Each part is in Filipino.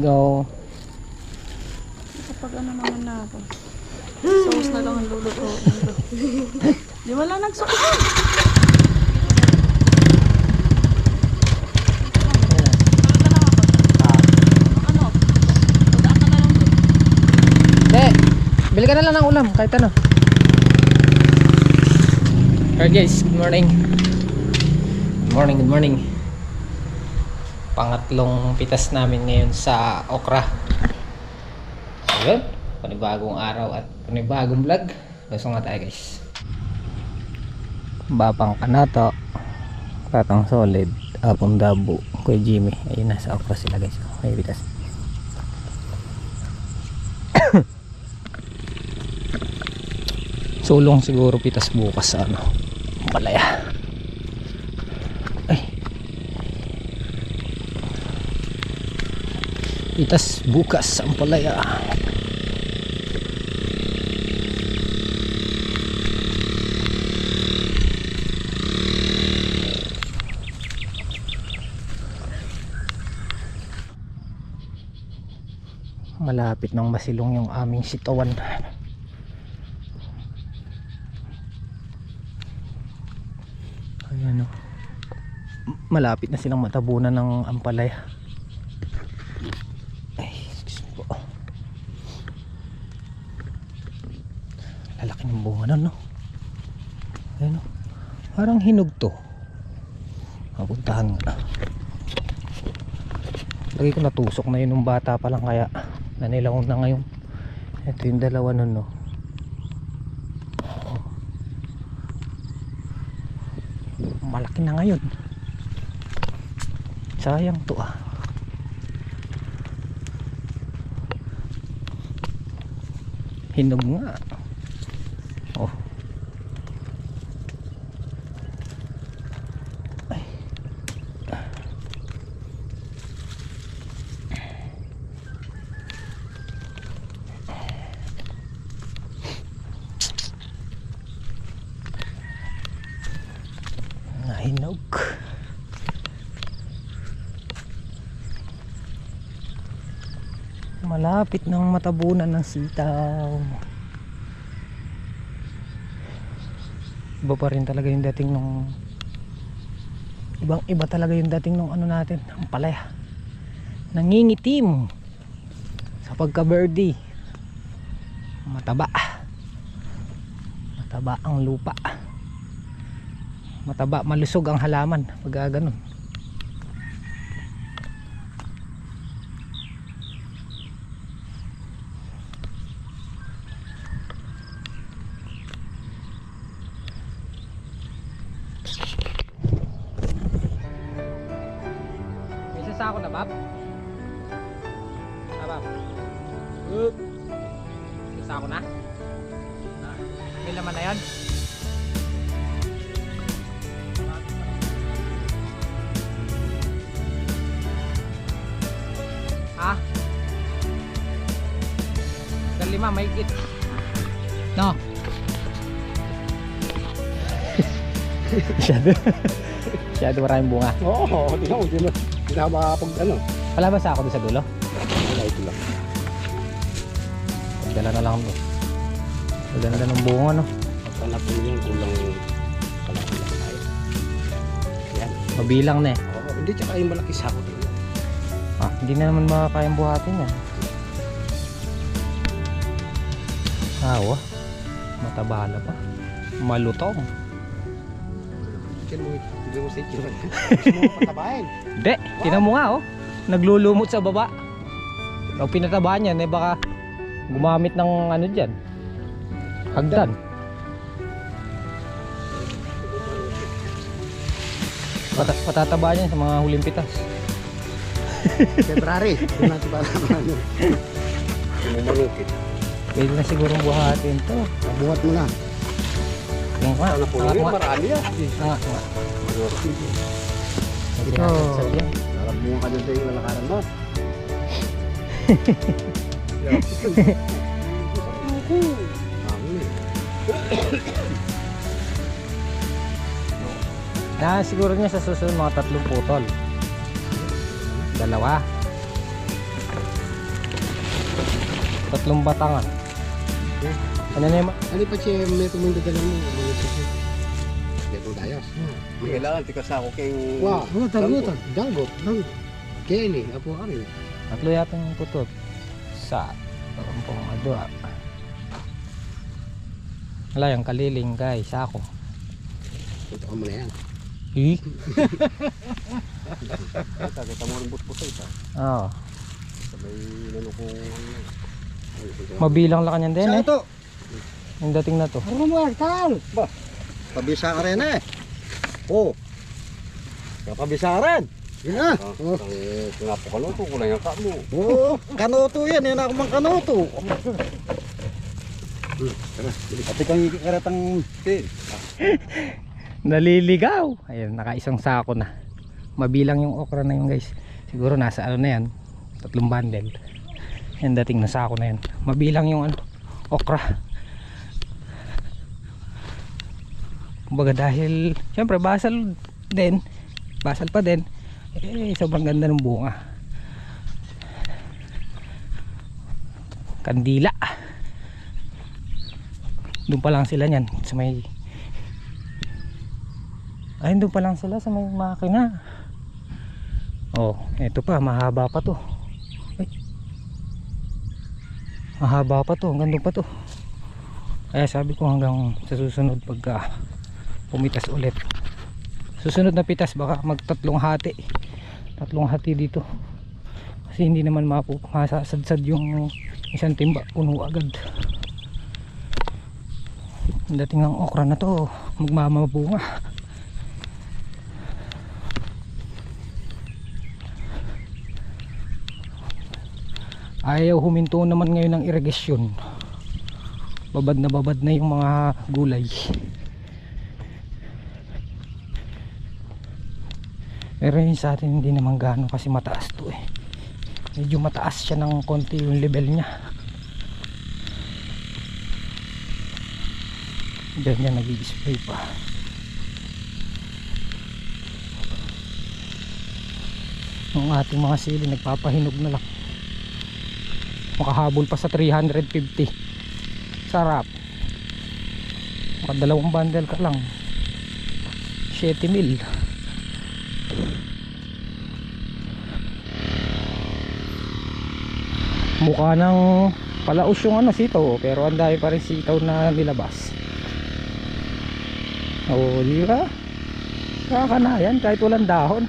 go. Kapag ano naman na ako. Sauce na lang ang lulutuin ko. Di wala nagsukot. Bili ka na lang ng ulam, kahit ano. Alright guys, good morning. Good morning, good morning. Pangatlong pitas namin ngayon sa okra. Ayun, panibagong araw at panibagong vlog. Lasong nga tayo guys. Babang kanato, katang solid, apong dabo, Kuya Jimmy. Ayun, nasa okra sila guys. May pitas. Sulong siguro pitas bukas sa ano, palaya. Ay. Pitas bukas ang palaya. Malapit ng masilong yung aming sitawan. Ayan o. Malapit na silang matabunan ng ampalaya. Ay, excuse me po. Lalaki ng bunga na, no? Ayan o. Parang hinog to. Mapuntahan nga. Lagi ko natusok na yun nung bata pa lang, kaya nanilangon na ngayon. Ito yung dalawa nun, no? Malaki na ngayon. Sayang to ah. Hinog nga. Oh. Ay. Hinog. Malapit ng matabunan ng sitaw. Iba pa rin talaga yung dating nung ibang iba talaga yung dating nung ano natin, ang palaya. Nangingitim sa pagka-birdie. Mataba. Mataba ang lupa. Mataba, malusog ang halaman pag ganun. May sasako na, Bab? Bab? Sasako na? May laman na yan? Ha? Lima, may higit. No. Masyado maraming bunga. Oo, hindi na makakapag ano. Palabas ako doon sa dulo. Wala, ito lang. Pagdala na lang doon. Pagdala ng bunga, no? Pagkanap mo yung kulang kalaki lang tayo. Yan. Mabilang na eh. Oo, hindi, tsaka yung malaki sako talaga. Ah, hindi na naman makakayang buhatin yan. Awa, matabala pa. Malutong. Chicken mo, hindi mo sa itsura. Gusto mo patabahin. Hindi, tinan mo nga oh. Naglulumot sa baba. Pag pinatabahan yan, eh baka gumamit ng ano dyan. Hagdan. Patatabahan yan sa mga huling pitas. February. Hindi natin para ano. Mumarukit. Pwede na sigurong buhatin to. Buhat mo na. Yung nga, Ano po yun? Marami yan. nga. Marukit. Ito. Narabuhan ka dyan sa yung lalakaran mo. Na siguro niya sa susunod mga 3 putol. 2. 3 batangan. Ano na yung Ano pa siya, may tumundo ka lang mo. Hindi ko dayas. May kailangan, tikas ako kay... Wah, hutan. Danggot. Kaya ini, apo ka rin. 3 yata yung putot. Sa pong adwa. Wala yung kaliling guys, ako. Ito ka mo na yan. Kita mo rin butbut ito. Oo. Sabay nano kong... Mabilang lang kanyan din eh. Ito? Yung dating na to. Ano mo, Tal? Ba, pabisa ka rin eh. Oh. Kapabisa rin. Yun na. Kinapo kanoto, kulang yung kamo. Oo, kanoto yan. Yan ako mang kanoto. Pati kang ikaratang pin. Naliligaw. Ayun, naka-1 sako na. Mabilang yung okra na yun guys. Siguro nasa ano na yan, 3 bundle. Yan dating na sako na yan. Mabilang yung ano, okra. Kumbaga dahil syempre basal pa din sobrang ganda ng bunga. Kandila. Doon pa lang sila niyan sa may doon pa lang sila sa may makina. Oh, eto pa, mahaba pa to. Ay. Mahaba pa to, hanggang doon pa to. Kaya sabi ko hanggang sa susunod pagka pumitas ulit. Susunod na pitas baka mag 3 hati. 3 hati dito. Kasi hindi naman masasadsad yung isang timba, puno agad. Ang dating ng okra na to, magmamabunga. Ayaw huminto naman ngayon ng irigasyon. Babad na yung mga gulay. Pero yun sa atin hindi naman gaano kasi mataas to eh. Medyo mataas siya ng konti yung level niya. Diyan niya nag-i-spray pa. Ang ating mga sili nagpapahinog na lang. Makahabol pa sa 350. Sarap. Maka 2 bundle ka lang. 7,000. Mukha ng palaos yung ano sitaw, pero ang dami pa rin sitaw na nilabas. Oh, di ba? Kakanayan kahit walang dahon.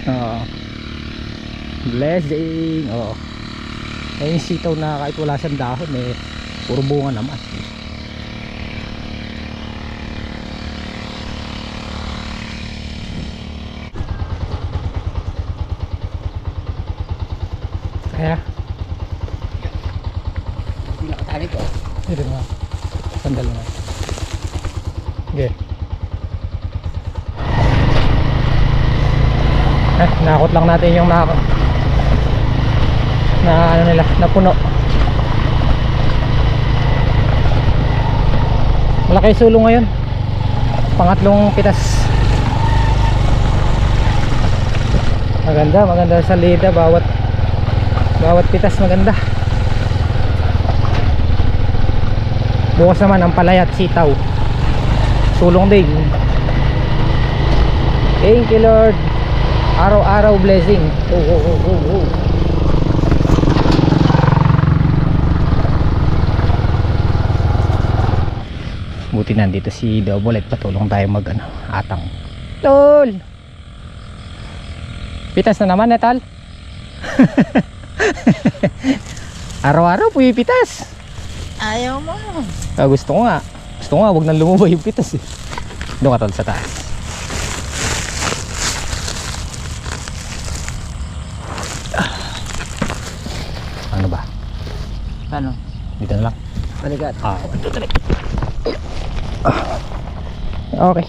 Oh. Blessing. Oh. Yung sitaw na kahit wala siyang dahon eh, puro bunga naman. Kaya Hindi nakatali ko. ito nga sandal na. Okay. Nakot lang natin yung na ano nila, napuno. Malaki sulong ngayon. Pangatlong pitas. Maganda sa salida, bawat pitas maganda. Bukas naman ang palaya at sitaw. Sulong din. Thank you Lord. Araw-araw blessing. Oh. Buti nandito si Double at patulong tayo mag atang. Tol. Pitas na naman Tal. Araw-araw pumipitas. Ayaw mo. Gusto ko nga wag nang lumubay yung pitas eh. Doon ka Tol sa taas. Ano ba? Ano? Dito na lang. Balikat. Okay.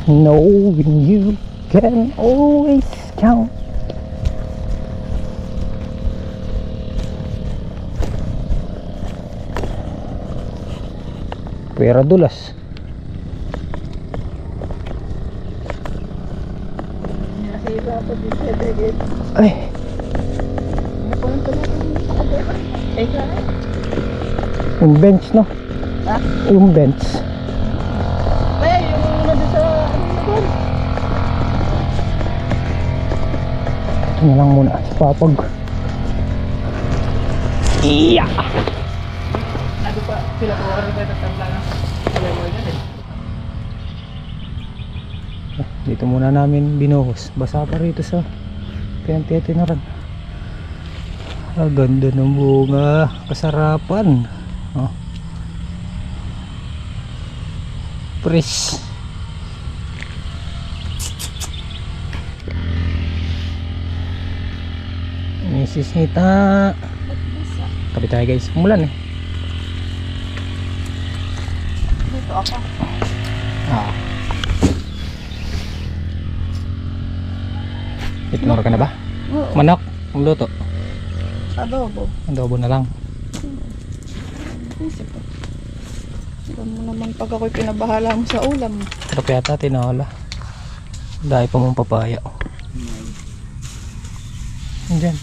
Knowing you can always count. Pera dulas. Kasi Ay, yung bench no? Ha? Yung bench. Ay, yung nandun sa doon. Ito na lang muna si Papag. Iya! Ano pa? Sila po ano ba nagtabla na? Sila mo yan eh. Dito muna namin binuhos. Basa pa rito sa pinagtitinaran. Ah, ganda ng bunga. Kasarapan. Oh. Fresh. Mrs. Nita. Tabi tayo guys. Umulan eh. Dito ako. Ah. Itinuro ka na ba? Oo. Manok. Ang luto. Adobo. Adobo na lang. Isip ko. Alam mo naman pag ako'y pinabahala mo sa ulam. Sarap yata tinola. Dahil pa mong papaya. Andyan.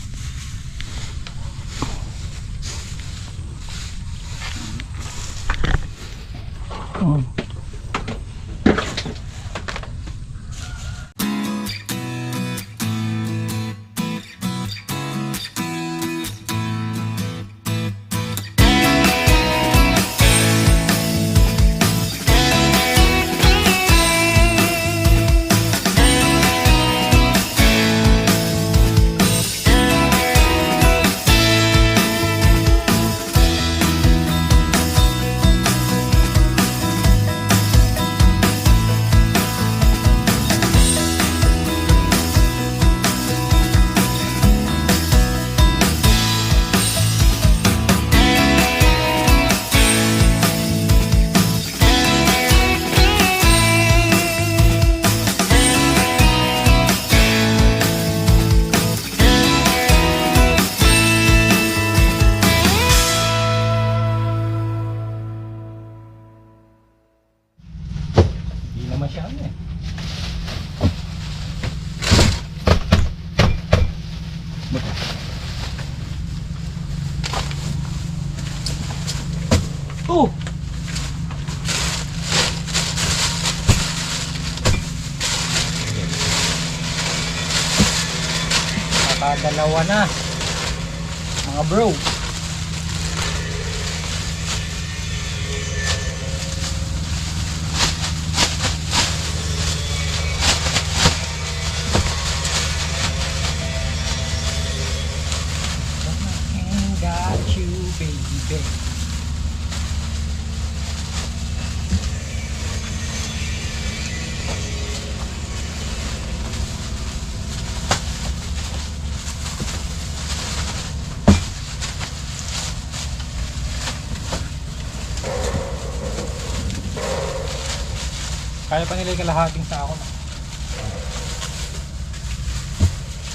Mm. Hindi naman siya ano eh. Oh! Nakadalawa na mga bro. Got you baby. Kaya pa nila yung kalahating sa ako.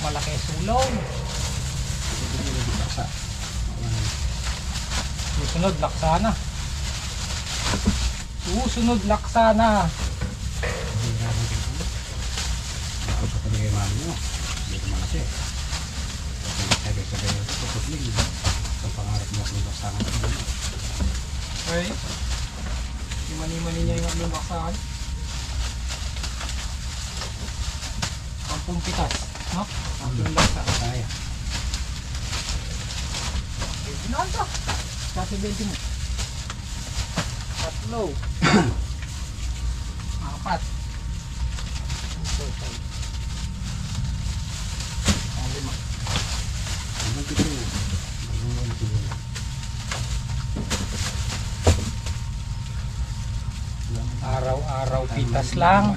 Malaki sulong. Susunod laksana. Susunod laksana. Okay. Imani-mani niya yung atlong laksan. Pampung pitas, no? Atlong laksan. Kaya. Ginanta. Kasi 20 mo. Tatlo. Apat. Lima. Araw-araw pitas lang.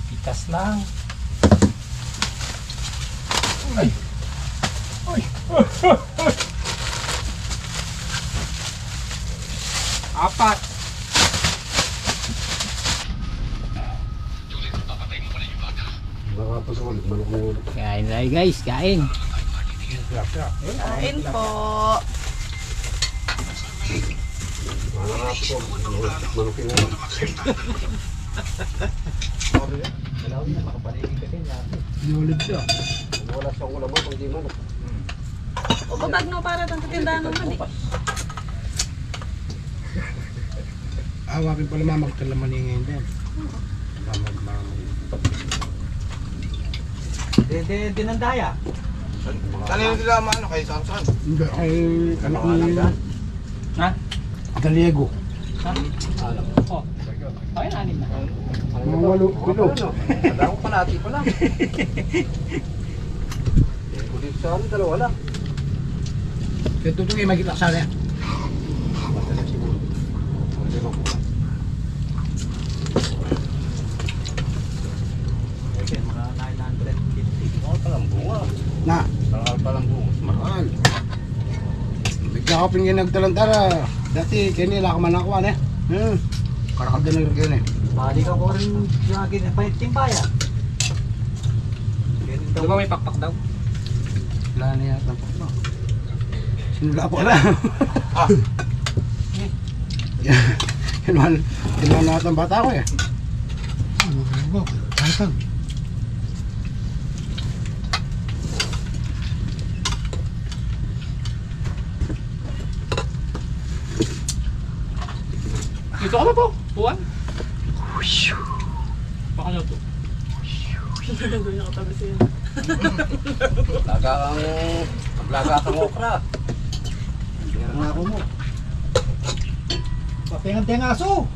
Pitas lang. Ay. Ay. Apat. Kain tayo guys, kain. Kain po. Nulid siya. Wala siyang ulam mo, hindi man. O babag no para itong tindahan ng mani. Awapin pala mamagtala maningin din. Dinandaya. Saan yung nila ano kay Samson? Hindi, ay anak ni Ha? Daliego. Alam ko. Ayun, anim na. Mga walo, pilo. Kala ko palati pa lang. Ulit sa ano, dalawa lang. Kaya tutugay magkita sa akin. Na, Bakal pa lang bukas. mahal. Bigla ko pingin nagtalantara. Dati, kaya nila ako manakuan eh. Karakal din nagkakain eh. Bali ka ko rin yung timpaya. Di ba may pakpak daw? Wala na yata. Sinula po na. Kinuha na ang bata ko eh. Hatag. Dito ka ba po? Puwan? Baka na po. Doon yung katabi siya. Laga kang okra. Ang ako mo. Patingan-tingan aso!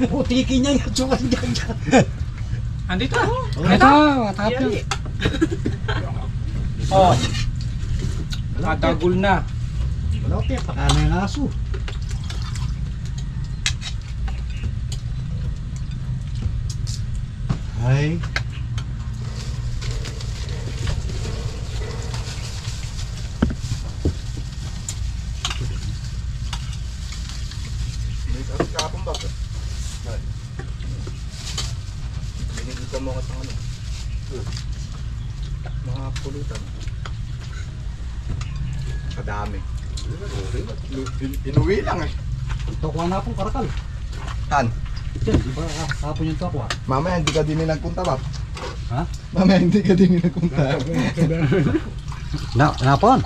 Putikin niya yung tsukas dyan. Andito ako. Ito, matap na. Oh. Matagul na. Wala ko kaya, pakana yung aso. Ay. Kapong ba? Binigyan mo ka sa ano? Mga pulutan. Kadami. Inuwi lang eh. Tokuha na po, karakal. Tan, Diyan, di ba kapon yung tokuha? mamaya hindi ka din nagpunta ba? Ha? Mamaya hindi ka din nagpunta. Napon?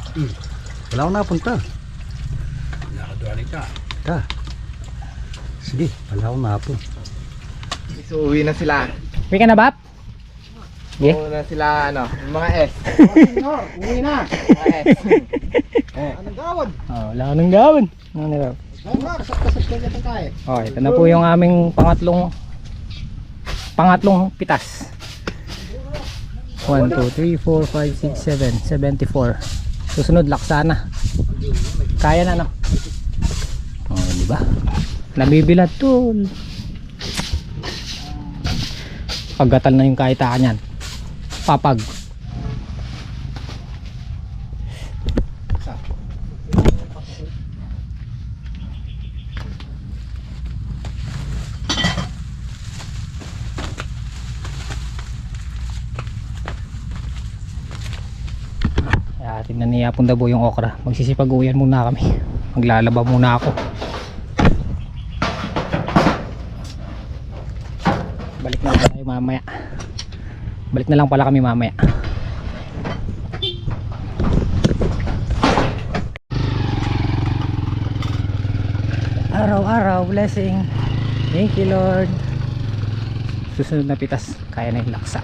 Wala akong napunta. Nakaduali ka. Ka. Sige, wala akong napon. So uwi na sila. Uwi ka na, Bap? Yeah. Uwi na sila ano, yung mga S. Uwi na. Mga S. Anong gawad? Oh, wala ka nang gawin. Ano na daw? Ay, kasap ka dyan tayo. Oh, ito na po yung aming pangatlong pitas. 1, 2, 3, 4, 5, 6, 7, 74. Susunod laksana. Kaya na, no? Oh, di ba? Nabibilad to. Paggatal na yung kahitaan yan. Papag. Tignan niya Yapon Dabo yung okra. Magsisipag-uwian muna kami. Maglalaba muna ako. Balik na lang tayo mamaya. Balik na lang pala kami mamaya. Araw-araw blessing. Thank you Lord. Susunod na pitas. Kaya na yung laksa.